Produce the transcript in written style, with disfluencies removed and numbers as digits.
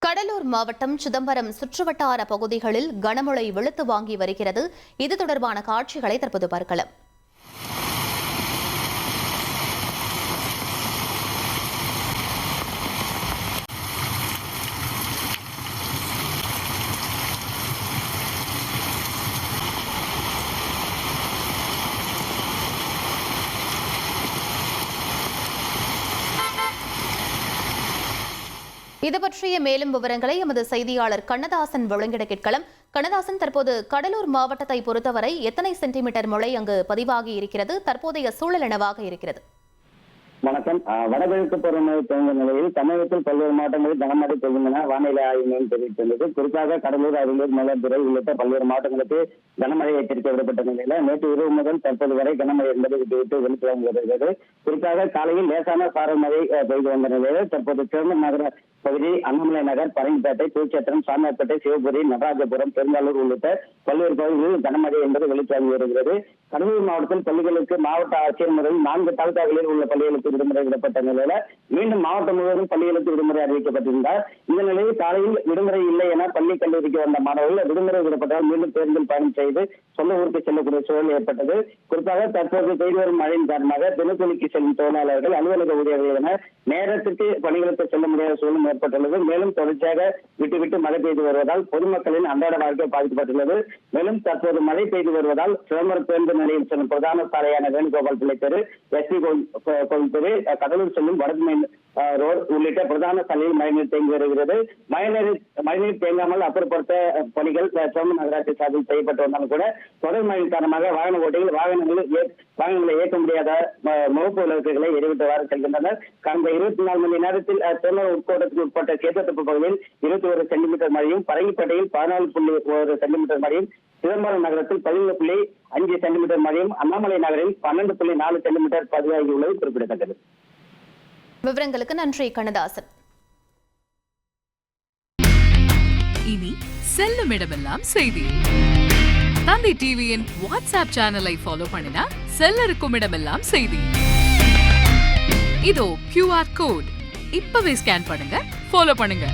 கடலூர் மாவட்டம் சிதம்பரம் சுற்றுவட்டார பகுதிகளில் கனமழை வெளுத்து வாங்கி வருகிறது. இது தொடர்பான காட்சிகளை தற்போது பார்க்கலாம். இது பற்றிய மேலும் விவரங்களை எமது செய்தியாளர் கண்ணதாசன் வழங்கிட கேட்கலாம். கண்ணதாசன், தற்போது கடலூர் மாவட்டத்தை பொறுத்தவரை எத்தனை சென்டிமீட்டர் மழை அங்கு பதிவாகி இருக்கிறது? தற்போதைய சூழல் என்னவாக இருக்கிறது? வணக்கம். வடகிழக்கு பருவமழை துவங்கிய நிலையில் தமிழகத்தில் பல்வேறு மாவட்டங்களில் கனமழை பெய்யும் என வானிலை ஆய்வு மையம் தெரிவித்துள்ளது. குறிப்பாக கடலூர், அரியலூர், மயிலாடுதுறை உள்ளிட்ட பல்வேறு மாவட்டங்களுக்கு கனமழை எச்சரிக்கை விடப்பட்ட நிலையில நேற்று இரவு முதல் தற்போது வரை கனமழை என்பது விட்டு வெளுத்து வாங்கி வருகிறது. குறிப்பாக காலையில் லேசான சாரல் மழை பெய்து வந்த நிலையில் தற்போது சிதம்பரம் நகர பகுதி, அண்ணாமலை நகர், பரங்கிப்பேட்டை, தூச்சத்திரம், சாமியார்பேட்டை, சிவபுரி, நடராஜபுரம், பெருங்காலூர் உள்ளிட்ட பல்வேறு பகுதிகளில் கனமழை என்பது வெளுத்து வாங்கி வருகிறது. கடலூர் மாவட்டத்தில் பள்ளிகளுக்கு மாவட்ட ஆட்சியர் முறையில் 4 தாலுகாக்களில் உள்ள பள்ளிகளுக்கு விடுமுறை விடப்பட்ட நிலையில மீண்டும் மாவட்டம் முழுவதும் பள்ளிகளுக்கு விடுமுறை அறிவிக்கப்பட்டிருந்தார். இந்த நிலையில் காலையில் விடுமுறை இல்லை என பள்ளி கல்லூரிக்கு வந்த மாணவர்கள் விடுமுறை விடப்பட்டால் மீண்டும் பேருந்தில் பயணம் செய்து சொந்த ஊருக்கு செல்லக்கூடிய சூழல் ஏற்பட்டது. குறிப்பாக தற்போது பெய்து வரும் மழையின் காரணமாக தினக்கூலிக்கு செல்லும் தொழிலாளர்கள், அலுவலக ஊழியர்கள் என நேரத்திற்கு பணிகளுக்கு செல்ல முடியாத சூழல் ஏற்பட்டுள்ளது. மேலும் தொடர்ச்சியாக விட்டு மழை பெய்து வருவதால் பொதுமக்களின் அன்றாட வாழ்க்கை பாதிக்கப்பட்டுள்ளது. மேலும் தற்போது மழை பெய்து வருவதால் சிதம்பரம் பேருந்து நிலையம் செல்லும் பிரதான சாலையான வேணுகோபால் பிள்ளை தெரு, எஸ்பி கோவில் தெரு, கடலூர் செல்லும் வடக்கு மெயின் ரோடு உள்ளிட்ட பிரதான சாலையில் மழைநீர் தேங்கி வருகிறது. மழைநீர் தேங்காமல் அப்புறப்படுத்த பணிகள் சிதம்பரம் நகராட்சி சார்பில் செய்யப்பட்டு வந்தாலும் கூட தொடர் மழையின் காரணமாக வாகன ஓட்டிகள் வாகனங்களை இயக்க முடியாத முகப்பு விளக்குகளை எரிவிட்டவாறு செல்கின்றனர். கடந்த 24 மணி நேரத்தில் சிதம்பரம் உட்கோட்டத்துக்கு உட்பட்ட சேத்தத்தப்பு பகுதியில் 21 சென்டிமீட்டர் மழையும், பரங்கிப்பேட்டையில் 14.1 சென்டிமீட்டர் மழையும், சிதம்பரம் நகரத்தில் 17.5 சென்டிமீட்டர் மழையும், அண்ணாமலை நகரில் 12.4 சென்டிமீட்டர் பதிவாகியுள்ளது குறிப்பிடத்தக்கது. விவரங்களுக்கு நன்றி கண்ணதாசன். இனி செல்லும் இடமெல்லாம் செய்தி. தந்தை டிவியின் வாட்ஸ்அப் சேனலை ஃபாலோ பண்ணினா செல்ல இருக்கும் இடமெல்லாம் செய்தி. இதோ QR கோட் இப்பவே ஸ்கேன் பண்ணுங்க, ஃபாலோ பண்ணுங்க.